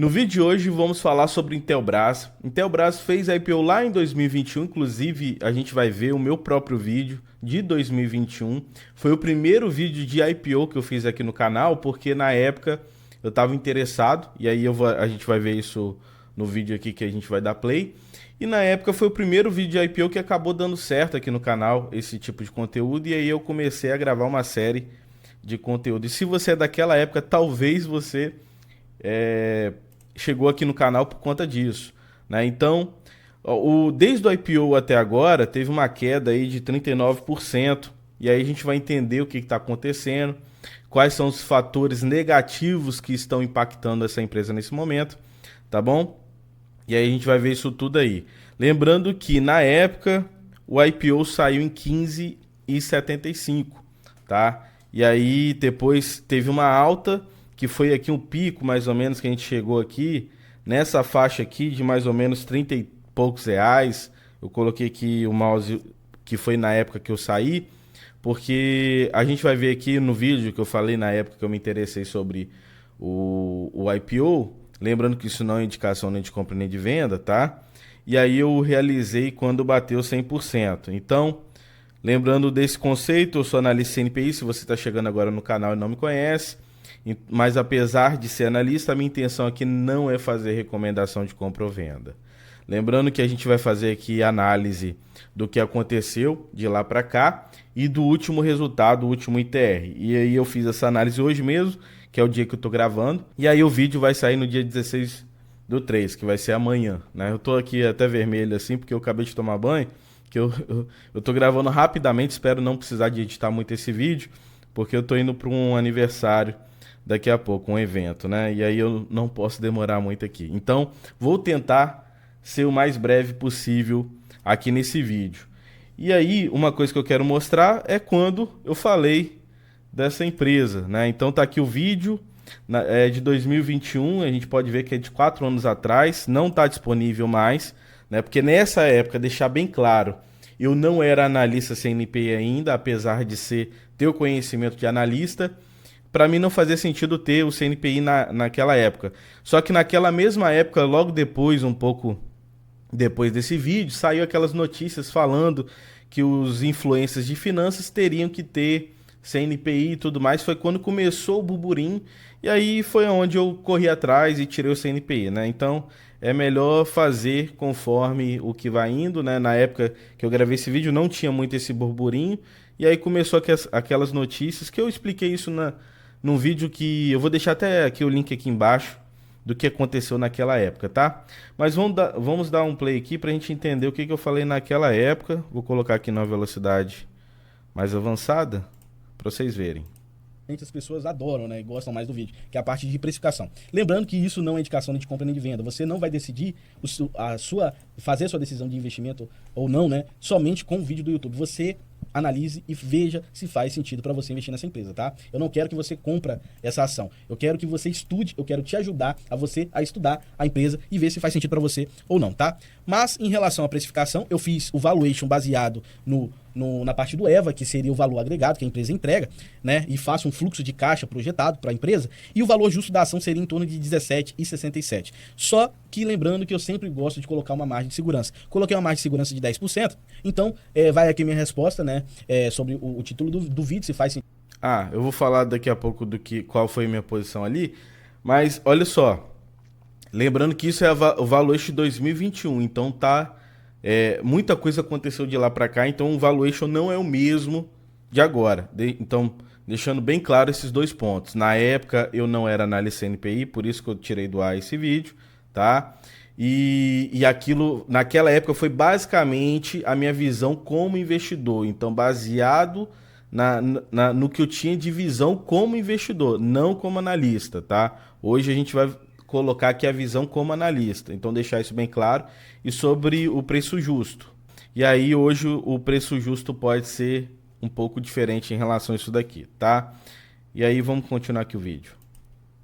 No vídeo de hoje vamos falar sobre Intelbras. Intelbras fez a IPO lá em 2021, inclusive a gente vai ver o meu próprio vídeo de 2021. Foi o primeiro vídeo de IPO que eu fiz aqui no canal, porque na época eu estava interessado, e aí a gente vai ver isso no vídeo aqui que a gente vai dar play. E na época foi o primeiro vídeo de IPO que acabou dando certo aqui no canal, esse tipo de conteúdo, e aí eu comecei a gravar uma série de conteúdo. E se você é daquela época, talvez você chegou aqui no canal por conta disso, né? Então, desde o IPO até agora, teve uma queda aí de 39%, e aí a gente vai entender o que está acontecendo, quais são os fatores negativos que estão impactando essa empresa nesse momento, tá bom? E aí a gente vai ver isso tudo aí. Lembrando que na época o IPO saiu em 15,75, tá? E aí depois teve uma alta, que foi aqui um pico mais ou menos que a gente chegou aqui, nessa faixa aqui de mais ou menos 30 e poucos reais. Eu coloquei aqui o mouse que foi na época que eu saí, porque a gente vai ver aqui no vídeo que eu falei na época que eu me interessei sobre o IPO, lembrando que isso não é indicação nem de compra nem de venda, tá? E aí eu realizei quando bateu 100%. Então, lembrando desse conceito, eu sou analista CNPI, se você está chegando agora no canal e não me conhece, mas apesar de ser analista, a minha intenção aqui não é fazer recomendação de compra ou venda. Lembrando que a gente vai fazer aqui análise do que aconteceu de lá para cá e do último resultado, o último ITR. E aí eu fiz essa análise hoje mesmo, que é o dia que eu estou gravando, e aí o vídeo vai sair no dia 16/3, que vai ser amanhã, né? Eu tô aqui até vermelho assim, porque eu acabei de tomar banho, que eu tô gravando rapidamente, espero não precisar de editar muito esse vídeo, porque eu tô indo para um aniversário daqui a pouco, um evento, né? E aí eu não posso demorar muito aqui. Então, vou tentar ser o mais breve possível aqui nesse vídeo. E aí, uma coisa que eu quero mostrar é quando eu falei dessa empresa, né? Então tá aqui o vídeo, é de 2021, a gente pode ver que é de 4 anos atrás, não está disponível mais, né? Porque nessa época, deixar bem claro, eu não era analista CNPI ainda, apesar de ter o conhecimento de analista. Para mim não fazia sentido ter o CNPI naquela época. Só que naquela mesma época, logo depois, um pouco depois desse vídeo, saiu aquelas notícias falando que os influencers de finanças teriam que ter CNPI e tudo mais. Foi quando começou o burburinho, e aí foi onde eu corri atrás e tirei o CNPI, né? Então é melhor fazer conforme o que vai indo, né? Na época que eu gravei esse vídeo não tinha muito esse burburinho, e aí começou aquelas notícias que eu expliquei isso num vídeo que eu vou deixar até aqui o link aqui embaixo do que aconteceu naquela época, tá? Mas vamos dar um play aqui pra gente entender o que eu falei naquela época. Vou colocar aqui na velocidade mais avançada para vocês verem. As pessoas adoram, né, e gostam mais do vídeo, que é a parte de precificação. Lembrando que isso não é indicação nem de compra nem de venda. Você não vai decidir fazer a sua decisão de investimento ou não, né, somente com o vídeo do YouTube. Você analise e veja se faz sentido para você investir nessa empresa, tá? Eu não quero que você compre essa ação. Eu quero que você estude, eu quero te ajudar a estudar a empresa e ver se faz sentido para você ou não, tá? Mas em relação à precificação, eu fiz o valuation baseado na parte do EVA, que seria o valor agregado que a empresa entrega, né? E faço um fluxo de caixa projetado para a empresa, e o valor justo da ação seria em torno de 17,67. Só que lembrando que eu sempre gosto de colocar uma margem de segurança. Coloquei uma margem de segurança de 10%, então vai aqui minha resposta, né? Sobre o título do vídeo, se faz sentido. Eu vou falar daqui a pouco qual foi a minha posição ali, mas olha só. Lembrando que isso é o valuation 2021, então tá... muita coisa aconteceu de lá para cá, então o valuation não é o mesmo de agora. Então, deixando bem claro esses dois pontos. Na época eu não era analista CNPI, por isso que eu tirei do ar esse vídeo, tá? E aquilo, naquela época, foi basicamente a minha visão como investidor. Então, baseado no que eu tinha de visão como investidor, não como analista, tá? Hoje a gente vai colocar aqui a visão como analista, então deixar isso bem claro. E sobre o preço justo, e aí hoje o preço justo pode ser um pouco diferente em relação a isso daqui, tá? E aí vamos continuar aqui o vídeo.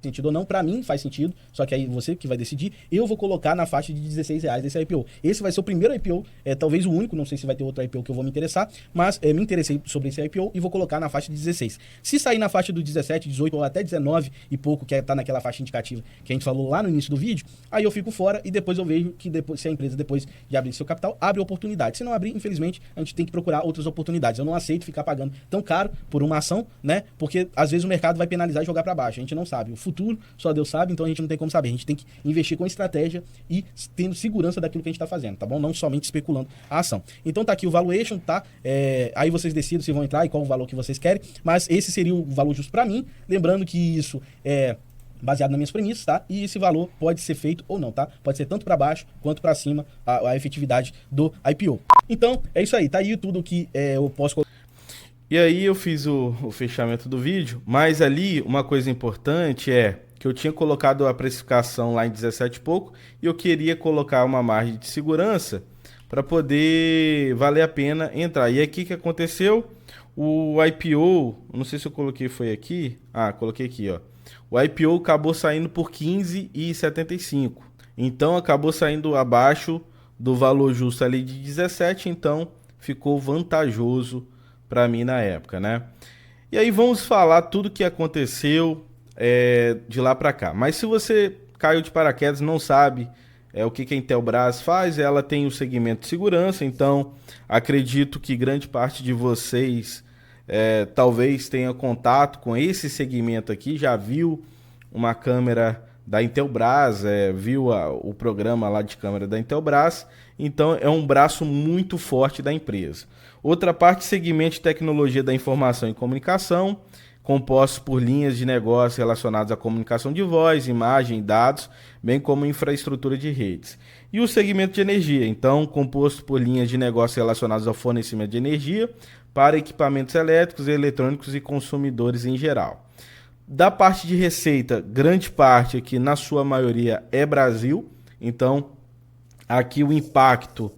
sentido ou não. Para mim faz sentido, só que aí você que vai decidir. Eu vou colocar na faixa de R$16 desse IPO. Esse vai ser o primeiro IPO, talvez o único, não sei se vai ter outro IPO que eu vou me interessar, mas me interessei sobre esse IPO e vou colocar na faixa de 16. Se sair na faixa do 17, 18 ou até 19 e pouco, que tá naquela faixa indicativa que a gente falou lá no início do vídeo, aí eu fico fora e depois eu vejo que depois, se a empresa depois de abrir seu capital, abre oportunidade. Se não abrir, infelizmente, a gente tem que procurar outras oportunidades. Eu não aceito ficar pagando tão caro por uma ação, né? Porque às vezes o mercado vai penalizar e jogar para baixo. A gente não sabe. O futuro só Deus sabe, então a gente não tem como saber. A gente tem que investir com estratégia e tendo segurança daquilo que a gente está fazendo, tá bom? Não somente especulando a ação. Então tá aqui o valuation, tá? Aí vocês decidem se vão entrar e qual o valor que vocês querem, mas esse seria o valor justo para mim. Lembrando que isso é baseado nas minhas premissas, tá? E esse valor pode ser feito ou não, tá? Pode ser tanto para baixo quanto para cima a efetividade do IPO. Então, é isso aí. Tá aí tudo que eu posso colocar. E aí eu fiz o fechamento do vídeo, mas ali uma coisa importante é que eu tinha colocado a precificação lá em 17 e pouco e eu queria colocar uma margem de segurança para poder valer a pena entrar. E aqui que aconteceu? O IPO, não sei se eu coloquei, foi aqui. Coloquei aqui, ó. O IPO acabou saindo por 15,75. Então acabou saindo abaixo do valor justo ali de 17, então ficou vantajoso para mim na época, né? E aí vamos falar tudo que aconteceu de lá para cá. Mas se você caiu de paraquedas, não sabe o que a Intelbras faz, ela tem o segmento de segurança, então acredito que grande parte de vocês talvez tenha contato com esse segmento aqui, já viu uma câmera da Intelbras, viu o programa lá de câmera da Intelbras, então é um braço muito forte da empresa. Outra parte, segmento de tecnologia da informação e comunicação, composto por linhas de negócio relacionadas à comunicação de voz, imagem, dados, bem como infraestrutura de redes. E o segmento de energia, então, composto por linhas de negócio relacionadas ao fornecimento de energia para equipamentos elétricos, eletrônicos e consumidores em geral. Da parte de receita, grande parte aqui, na sua maioria, é Brasil, então aqui o impacto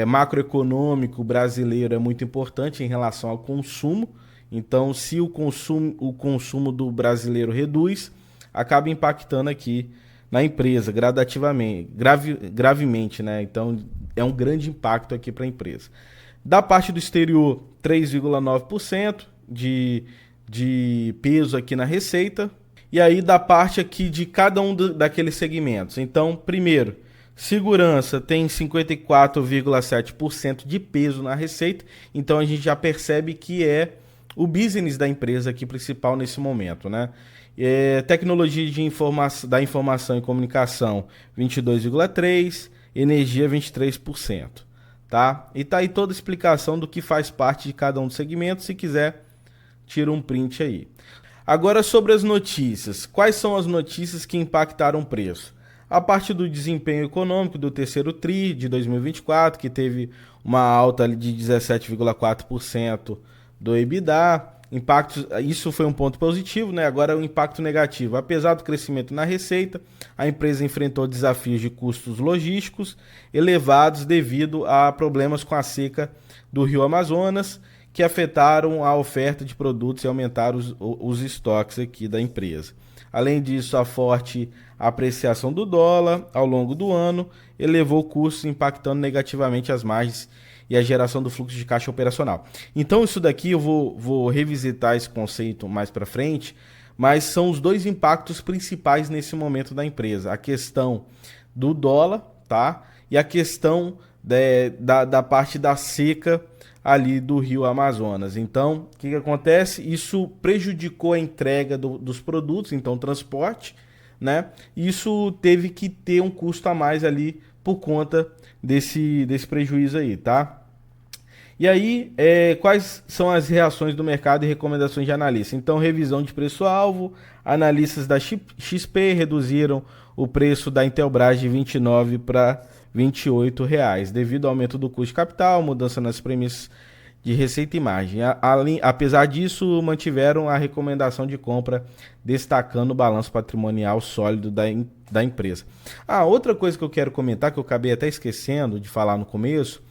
macroeconômico brasileiro é muito importante em relação ao consumo. Então, se o consumo do brasileiro reduz, acaba impactando aqui na empresa gravemente, né? Então, é um grande impacto aqui para a empresa. Da parte do exterior, 3,9% de peso aqui na receita. E aí, da parte aqui de cada um daqueles segmentos. Então, primeiro, segurança tem 54,7% de peso na receita. Então, a gente já percebe que é o business da empresa aqui principal nesse momento, né? Tecnologia da informação e comunicação, 22,3%, energia, 23%, tá? E tá aí toda a explicação do que faz parte de cada um dos segmentos. Se quiser, tira um print aí. Agora, sobre as notícias. Quais são as notícias que impactaram o preço? A parte do desempenho econômico do terceiro TRI de 2024, que teve uma alta de 17,4% do EBITDA, isso foi um ponto positivo, né? Agora o impacto negativo. Apesar do crescimento na receita, a empresa enfrentou desafios de custos logísticos elevados devido a problemas com a seca do Rio Amazonas, que afetaram a oferta de produtos e aumentaram os estoques aqui da empresa. Além disso, a forte apreciação do dólar ao longo do ano elevou custos, impactando negativamente as margens e a geração do fluxo de caixa operacional. Então isso daqui eu vou revisitar esse conceito mais para frente, mas são os dois impactos principais nesse momento da empresa. A questão do dólar, tá? E a questão da parte da seca ali do Rio Amazonas. Então, o que acontece? Isso prejudicou a entrega dos produtos, então transporte, né? Isso teve que ter um custo a mais ali por conta desse prejuízo aí, tá? E aí, quais são as reações do mercado e recomendações de analista? Então, revisão de preço-alvo, analistas da XP reduziram o preço da Intelbras de R$ 29 para R$ 28, devido ao aumento do custo de capital, mudança nas premissas de receita e margem. Apesar disso, mantiveram a recomendação de compra, destacando o balanço patrimonial sólido da empresa. Outra coisa que eu quero comentar, que eu acabei até esquecendo de falar no começo,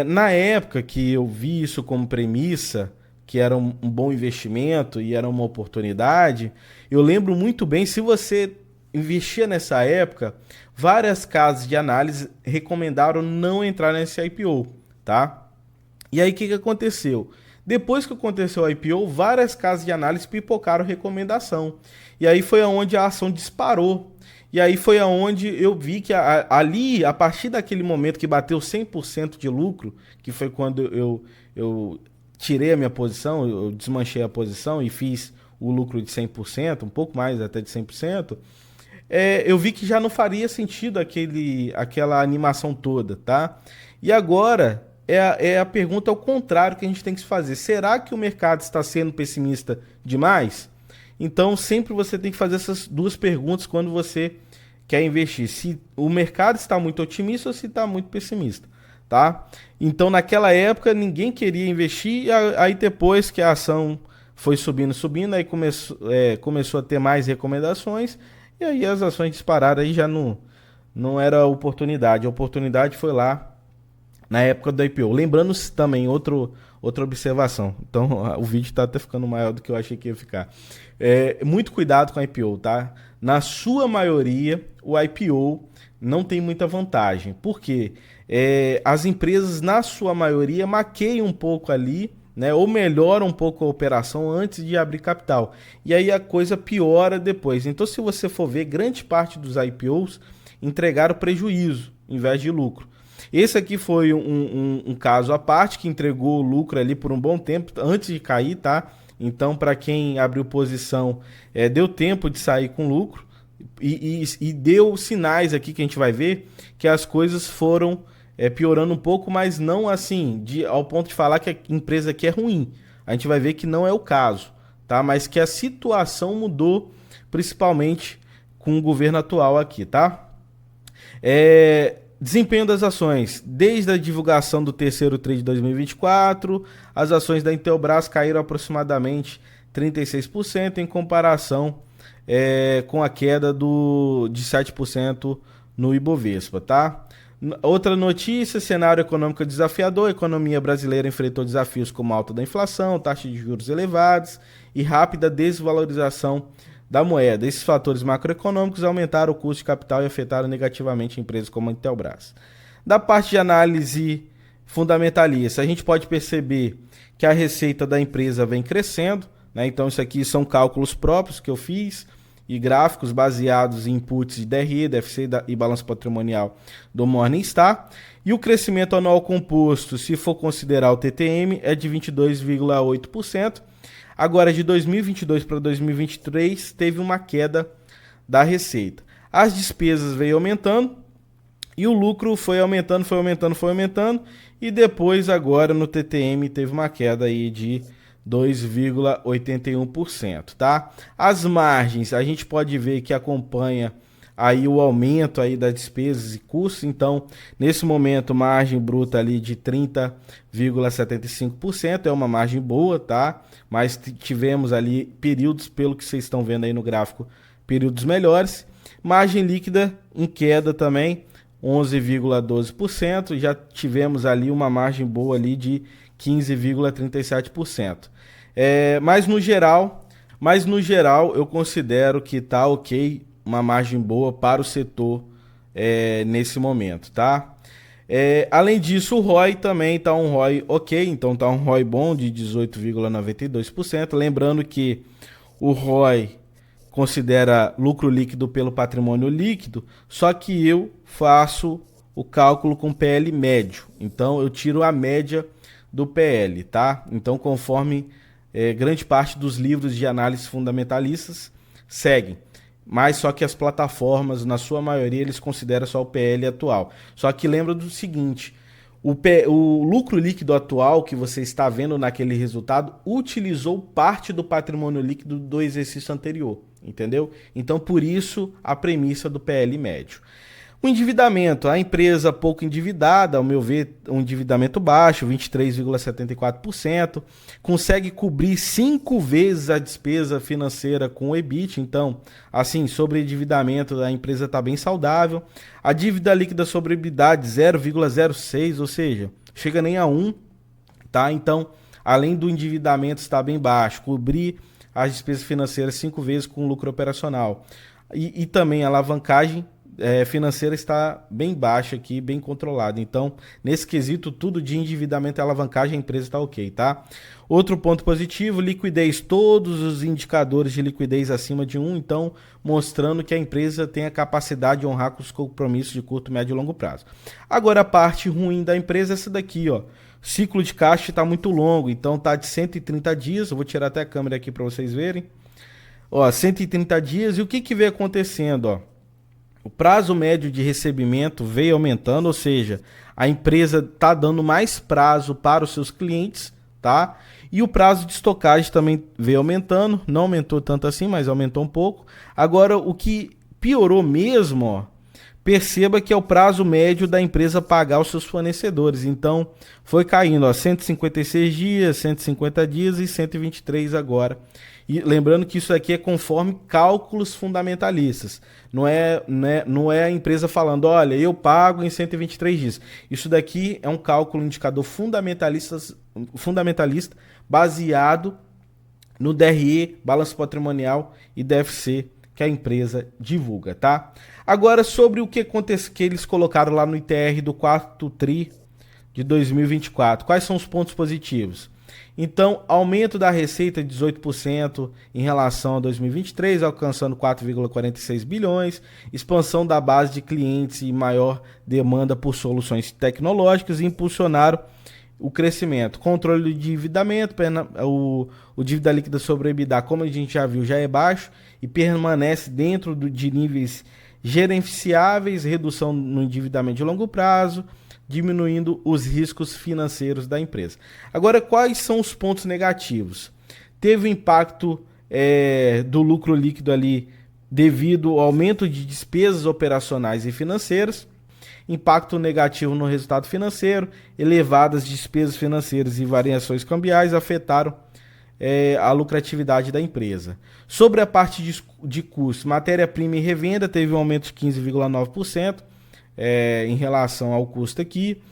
na época que eu vi isso como premissa que era um bom investimento e era uma oportunidade, eu lembro muito bem, se você investia nessa época, várias casas de análise recomendaram não entrar nesse IPO, tá? E aí o que aconteceu? Depois que aconteceu o IPO, várias casas de análise pipocaram recomendação. E aí foi onde a ação disparou. E aí foi aonde eu vi que ali, a partir daquele momento que bateu 100% de lucro, que foi quando eu tirei a minha posição, eu desmanchei a posição e fiz o lucro de 100%, um pouco mais até de 100%, eu vi que já não faria sentido aquela animação toda, tá? E agora é a pergunta ao contrário que a gente tem que se fazer. Será que o mercado está sendo pessimista demais? Então sempre você tem que fazer essas duas perguntas quando você quer investir. Se o mercado está muito otimista ou se está muito pessimista, tá? Então naquela época ninguém queria investir, aí depois que a ação foi subindo, aí começou a ter mais recomendações, e aí as ações dispararam, aí já não era oportunidade. A oportunidade foi lá na época do IPO. Lembrando também, outra observação. Então, o vídeo está até ficando maior do que eu achei que ia ficar. Muito cuidado com a IPO, tá? Na sua maioria, o IPO não tem muita vantagem. Por quê? As empresas, na sua maioria, maqueiam um pouco ali, né, ou melhora um pouco a operação antes de abrir capital. E aí a coisa piora depois. Então, se você for ver, grande parte dos IPOs entregaram prejuízo em vez de lucro. Esse aqui foi um caso à parte que entregou lucro ali por um bom tempo antes de cair, tá? Então, para quem abriu posição, deu tempo de sair com lucro e deu sinais aqui que a gente vai ver que as coisas foram piorando um pouco, mas não assim, ao ponto de falar que a empresa aqui é ruim. A gente vai ver que não é o caso, tá? Mas que a situação mudou, principalmente com o governo atual aqui, tá? Desempenho das ações. Desde a divulgação do terceiro TRI de 2024, as ações da Intelbras caíram aproximadamente 36% em comparação com a queda de 7% no Ibovespa, tá? Outra notícia, cenário econômico desafiador, a economia brasileira enfrentou desafios como a alta da inflação, taxa de juros elevadas e rápida desvalorização da moeda. Esses fatores macroeconômicos aumentaram o custo de capital e afetaram negativamente empresas como a Intelbras. Da parte de análise fundamentalista, a gente pode perceber que a receita da empresa vem crescendo, né? Então isso aqui são cálculos próprios que eu fiz e gráficos baseados em inputs de DRE, DFC e balanço patrimonial do Morningstar. E o crescimento anual composto, se for considerar o TTM, é de 22,8%. Agora, de 2022 para 2023, teve uma queda da receita. As despesas veio aumentando e o lucro foi aumentando, e depois, agora, no TTM, teve uma queda aí de 2,81%, tá? As margens, a gente pode ver que acompanha aí o aumento aí das despesas e custos. Então, nesse momento, margem bruta ali de 30,75%, é uma margem boa, tá? Mas tivemos ali períodos, pelo que vocês estão vendo aí no gráfico, períodos melhores. Margem líquida em queda também, 11,12%, já tivemos ali uma margem boa ali de 15,37%. Mas no geral, eu considero que tá ok, uma margem boa para o setor nesse momento, tá? Além disso, o ROI também tá um ROI ok, então tá um ROI bom de 18,92%. Lembrando que o ROI considera lucro líquido pelo patrimônio líquido, só que eu faço o cálculo com PL médio, então eu tiro a média do PL, tá? Então, conforme grande parte dos livros de análise fundamentalistas seguem, mas só que as plataformas, na sua maioria, eles consideram só o PL atual. Só que lembra do seguinte, o lucro líquido atual que você está vendo naquele resultado utilizou parte do patrimônio líquido do exercício anterior, entendeu? Então, por isso, a premissa do PL médio. O endividamento, a empresa pouco endividada, ao meu ver, um endividamento baixo, 23,74%, consegue cobrir 5 vezes a despesa financeira com o EBIT, então, assim, sobre endividamento, a empresa está bem saudável. A dívida líquida sobre EBITDA 0,06, ou seja, chega nem a 1, tá? Então, além do endividamento estar bem baixo, cobrir as despesas financeiras 5 vezes com lucro operacional. E também a alavancagem financeira está bem baixa aqui, bem controlada. Então, nesse quesito, tudo de endividamento e alavancagem, a empresa está ok, tá? Outro ponto positivo, liquidez. Todos os indicadores de liquidez acima de 1, então, mostrando que a empresa tem a capacidade de honrar com os compromissos de curto, médio e longo prazo. Agora, a parte ruim da empresa é essa daqui, ó. Ciclo de caixa está muito longo, então tá de 130 dias. Eu vou tirar até a câmera aqui para vocês verem. Ó, 130 dias. E o que que vem acontecendo, ó? O prazo médio de recebimento veio aumentando, ou seja, a empresa está dando mais prazo para os seus clientes, tá? E o prazo de estocagem também veio aumentando, não aumentou tanto assim, mas aumentou um pouco. Agora, o que piorou mesmo, ó, perceba que é o prazo médio da empresa pagar os seus fornecedores. Então, foi caindo, ó, 156 dias, 150 dias e 123 agora. E lembrando que isso aqui é conforme cálculos fundamentalistas. Não é a empresa falando, olha, eu pago em 123 dias. Isso daqui é um cálculo indicador fundamentalista baseado no DRE, balanço patrimonial e DFC que a empresa divulga, tá? Agora, sobre o que acontece, que eles colocaram lá no ITR do 4º TRI de 2024. Quais são os pontos positivos? Então, aumento da receita de 18% em relação a 2023, alcançando 4,46 bilhões, expansão da base de clientes e maior demanda por soluções tecnológicas impulsionaram o crescimento. Controle do endividamento, o dívida líquida sobre o EBITDA, como a gente já viu, já é baixo e permanece dentro de níveis gerenciáveis, redução no endividamento de longo prazo, diminuindo os riscos financeiros da empresa. Agora, quais são os pontos negativos? Teve o impacto do lucro líquido ali devido ao aumento de despesas operacionais e financeiras, impacto negativo no resultado financeiro, elevadas despesas financeiras e variações cambiais afetaram a lucratividade da empresa. Sobre a parte de custos, matéria-prima e revenda teve um aumento de 15,9%, em relação ao custo aqui,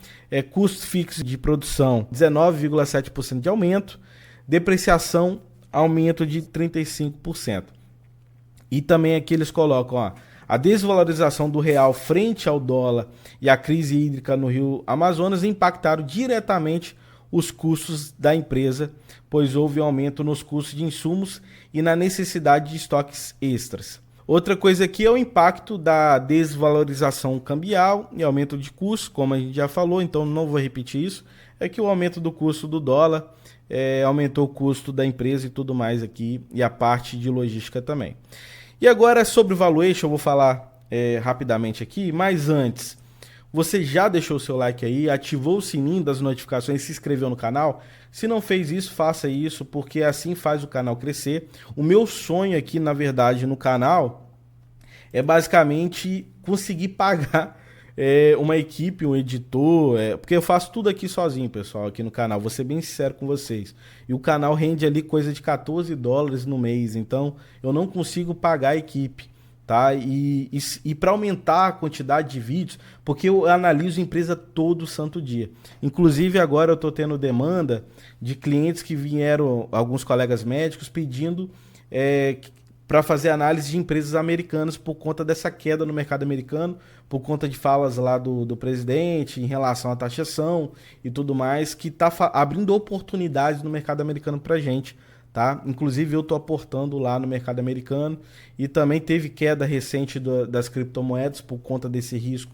custo fixo de produção 19,7% de aumento, depreciação aumento de 35%. E também aqui eles colocam, ó, a desvalorização do real frente ao dólar e a crise hídrica no Rio Amazonas impactaram diretamente os custos da empresa, pois houve um aumento nos custos de insumos e na necessidade de estoques extras. Outra coisa aqui é o impacto da desvalorização cambial e aumento de custo, como a gente já falou, então não vou repetir isso. É que o aumento do custo do dólar aumentou o custo da empresa e tudo mais aqui, e a parte de logística também. E agora sobre o valuation, eu vou falar rapidamente aqui, mas antes, você já deixou o seu like aí, ativou o sininho das notificações, se inscreveu no canal? Se não fez isso, faça isso, porque assim faz o canal crescer. O meu sonho aqui, na verdade, no canal, é basicamente conseguir pagar uma equipe, um editor, porque eu faço tudo aqui sozinho, pessoal, aqui no canal, vou ser bem sincero com vocês. E o canal rende ali coisa de $14 no mês, então eu não consigo pagar a equipe. Tá? E para aumentar a quantidade de vídeos, porque eu analiso a empresa todo santo dia. Inclusive agora eu estou tendo demanda de clientes que vieram, alguns colegas médicos, pedindo para fazer análise de empresas americanas por conta dessa queda no mercado americano, por conta de falas lá do presidente em relação à taxação e tudo mais, que está abrindo oportunidades no mercado americano para a gente. Tá? Inclusive eu estou aportando lá no mercado americano e também teve queda recente das criptomoedas por conta desse risco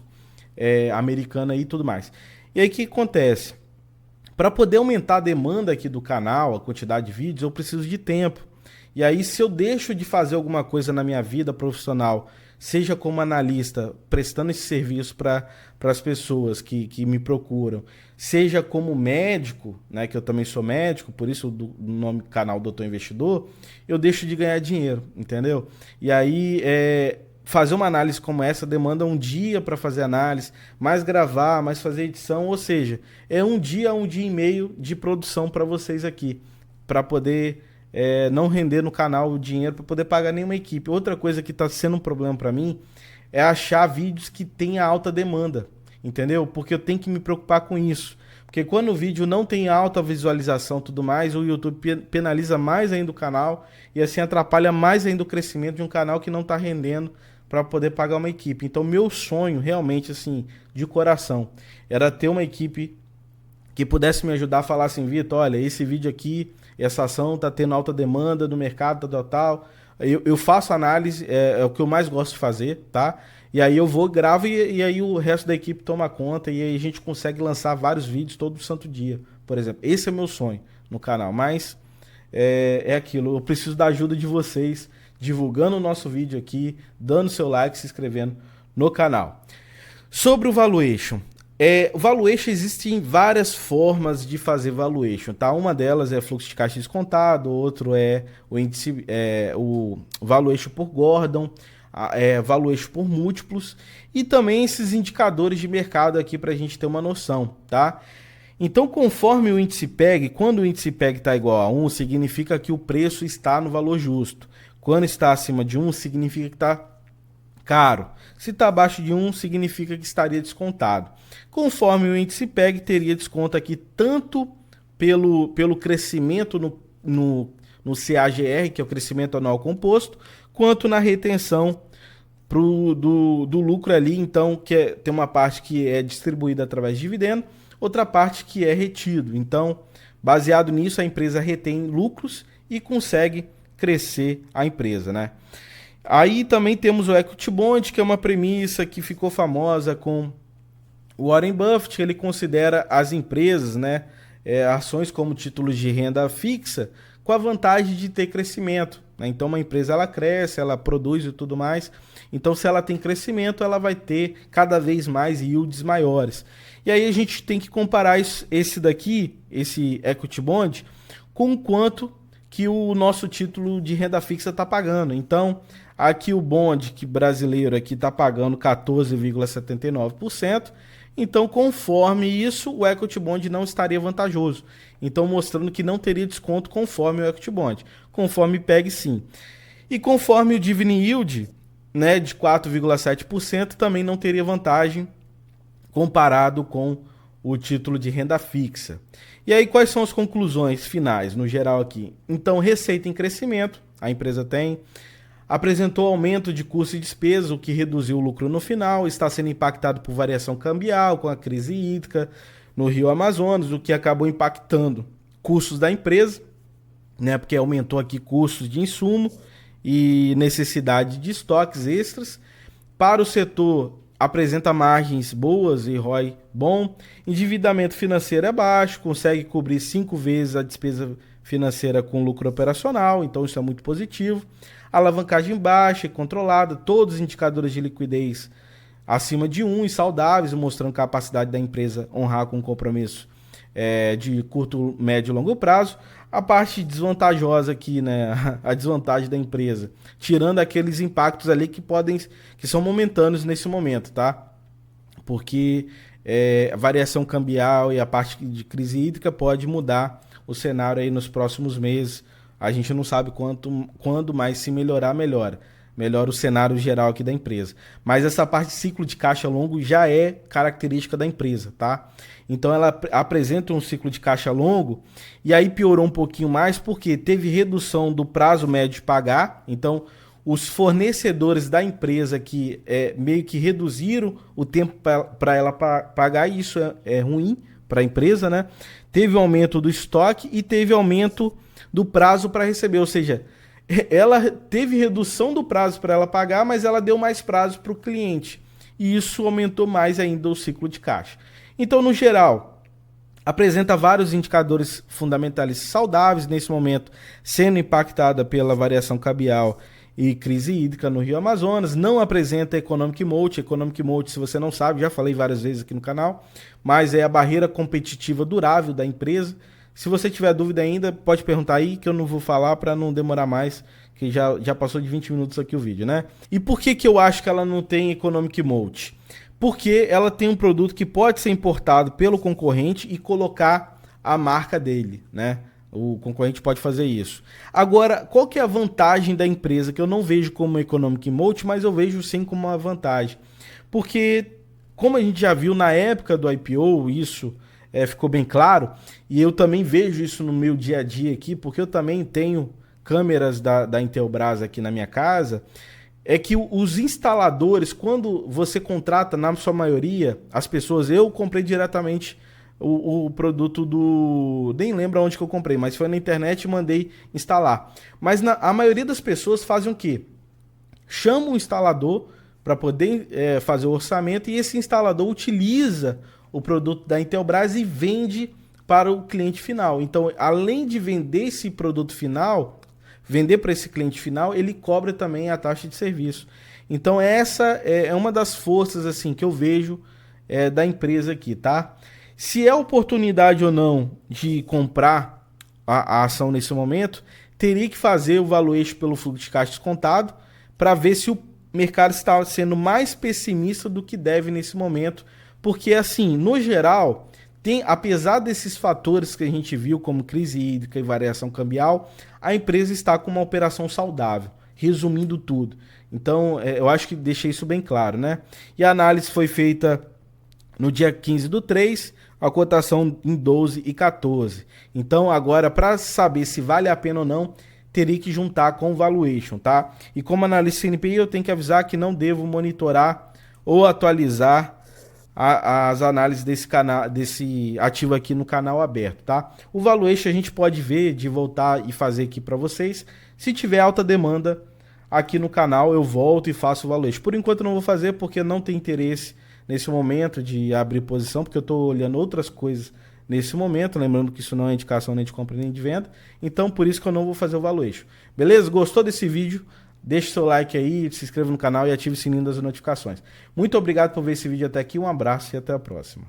americano e tudo mais. E aí o que acontece? Para poder aumentar a demanda aqui do canal, a quantidade de vídeos, eu preciso de tempo. E aí se eu deixo de fazer alguma coisa na minha vida profissional, seja como analista, prestando esse serviço para as pessoas que me procuram, seja como médico, né, que eu também sou médico, por isso o nome do canal Doutor Investidor, eu deixo de ganhar dinheiro, entendeu? E aí fazer uma análise como essa demanda um dia para fazer análise, mais gravar, mais fazer edição, ou seja, é um dia e meio de produção para vocês aqui, para poder não render no canal o dinheiro para poder pagar nenhuma equipe. Outra coisa que está sendo um problema para mim é achar vídeos que tenha alta demanda, entendeu? Porque eu tenho que me preocupar com isso. Porque quando o vídeo não tem alta visualização e tudo mais, o YouTube penaliza mais ainda o canal e assim atrapalha mais ainda o crescimento de um canal que não está rendendo para poder pagar uma equipe. Então, meu sonho realmente, assim, de coração, era ter uma equipe que pudesse me ajudar a falar assim: Vitor, olha, esse vídeo aqui, essa ação tá tendo alta demanda no mercado, tal. Eu faço análise, é o que eu mais gosto de fazer, tá? E aí eu vou, gravo e aí o resto da equipe toma conta e aí a gente consegue lançar vários vídeos todo santo dia, por exemplo. Esse é meu sonho no canal, mas é aquilo, eu preciso da ajuda de vocês, divulgando o nosso vídeo aqui, dando seu like, se inscrevendo no canal. Sobre o valuation. O valuation, existem várias formas de fazer valuation, tá? Uma delas é fluxo de caixa descontado, outro é o índice, o valuation por Gordon, valuation por múltiplos e também esses indicadores de mercado aqui para a gente ter uma noção, tá? Então, conforme o índice PEG, quando o índice PEG está igual a 1, significa que o preço está no valor justo. Quando está acima de 1, significa que está caro. Se está abaixo de 1, significa que estaria descontado. Conforme o índice PEG, teria desconto aqui tanto pelo crescimento no CAGR, que é o crescimento anual composto, quanto na retenção do lucro ali. Então, tem uma parte que é distribuída através de dividendo, outra parte que é retido. Então, baseado nisso, a empresa retém lucros e consegue crescer a empresa, né? Aí também temos o Equity Bond, que é uma premissa que ficou famosa com o Warren Buffett. Ele considera as empresas, né, ações como títulos de renda fixa, com a vantagem de ter crescimento, né? Então uma empresa ela cresce, ela produz e tudo mais. Então se ela tem crescimento, ela vai ter cada vez mais yields maiores. E aí a gente tem que comparar esse daqui, esse Equity Bond, com quanto que o nosso título de renda fixa está pagando. Então, aqui o bond que brasileiro aqui está pagando 14,79%. Então, conforme isso, o Equity Bond não estaria vantajoso. Então, mostrando que não teria desconto conforme o Equity Bond. Conforme PEG, sim. E conforme o Dividend Yield, né, de 4,7%, também não teria vantagem comparado com o título de renda fixa. E aí, quais são as conclusões finais, no geral aqui? Então, receita em crescimento, a empresa tem. Apresentou aumento de custo e despesa, o que reduziu o lucro no final. Está sendo impactado por variação cambial, com a crise hídrica no Rio Amazonas, o que acabou impactando custos da empresa, né, porque aumentou aqui custos de insumo e necessidade de estoques extras. Para o setor, apresenta margens boas e ROI bom. Endividamento financeiro é baixo, consegue cobrir 5 vezes a despesa financeira com lucro operacional, então isso é muito positivo. Alavancagem baixa e controlada, todos os indicadores de liquidez acima de 1 e saudáveis, mostrando capacidade da empresa honrar com compromisso de curto, médio e longo prazo. A parte desvantajosa aqui, né, a desvantagem da empresa, tirando aqueles impactos ali que são momentâneos nesse momento, tá? Porque a variação cambial e a parte de crise hídrica pode mudar o cenário aí nos próximos meses. A gente não sabe quando mais se melhorar, melhora o cenário geral aqui da empresa. Mas essa parte de ciclo de caixa longo já é característica da empresa, tá? Então ela apresenta um ciclo de caixa longo e aí piorou um pouquinho mais porque teve redução do prazo médio de pagar. Então os fornecedores da empresa que meio que reduziram o tempo para ela pagar, e isso é ruim para a empresa, né? Teve aumento do estoque e teve aumento do prazo para receber, ou seja, ela teve redução do prazo para ela pagar, mas ela deu mais prazo para o cliente. E isso aumentou mais ainda o ciclo de caixa. Então, no geral, apresenta vários indicadores fundamentais saudáveis nesse momento, sendo impactada pela variação cambial e crise hídrica no Rio Amazonas. Não apresenta Economic Moat. Economic Moat, se você não sabe, já falei várias vezes aqui no canal, mas é a barreira competitiva durável da empresa. Se você tiver dúvida ainda, pode perguntar aí que eu não vou falar para não demorar mais, que já passou de 20 minutos aqui o vídeo, né? E por que eu acho que ela não tem Economic Moat? Porque ela tem um produto que pode ser importado pelo concorrente e colocar a marca dele, né? O concorrente pode fazer isso. Agora, qual que é a vantagem da empresa, que eu não vejo como Economic Moat, mas eu vejo sim como uma vantagem? Porque, como a gente já viu na época do IPO, isso ficou bem claro, e eu também vejo isso no meu dia a dia aqui, porque eu também tenho câmeras da Intelbras aqui na minha casa, é que os instaladores, quando você contrata, na sua maioria, as pessoas, eu comprei diretamente o produto nem lembro onde que eu comprei, mas foi na internet e mandei instalar. Mas a maioria das pessoas fazem o quê? Chama o instalador para poder fazer o orçamento e esse instalador utiliza o produto da Intelbras e vende para o cliente final. Então, além de vender esse produto final, vender para esse cliente final, ele cobra também a taxa de serviço. Então, essa é uma das forças assim que eu vejo da empresa aqui, tá? Se é oportunidade ou não de comprar a ação nesse momento, teria que fazer o valuation pelo fluxo de caixa descontado para ver se o mercado está sendo mais pessimista do que deve nesse momento, porque assim, no geral, apesar desses fatores que a gente viu, como crise hídrica e variação cambial, a empresa está com uma operação saudável, resumindo tudo. Então, eu acho que deixei isso bem claro, né? E a análise foi feita no dia 15/3, a cotação em 12,14. Então, agora, para saber se vale a pena ou não, teria que juntar com o valuation, tá? E como analista CNPI, eu tenho que avisar que não devo monitorar ou atualizar as análises desse ativo aqui no canal aberto, tá? O valuation a gente pode ver, de voltar e fazer aqui para vocês. Se tiver alta demanda aqui no canal, eu volto e faço o valuation. Por enquanto eu não vou fazer porque não tem interesse nesse momento de abrir posição, porque eu estou olhando outras coisas nesse momento, lembrando que isso não é indicação nem de compra nem de venda, então por isso que eu não vou fazer o valuation. Beleza? Gostou desse vídeo? Deixe seu like aí, se inscreva no canal e ative o sininho das notificações. Muito obrigado por ver esse vídeo até aqui, um abraço e até a próxima.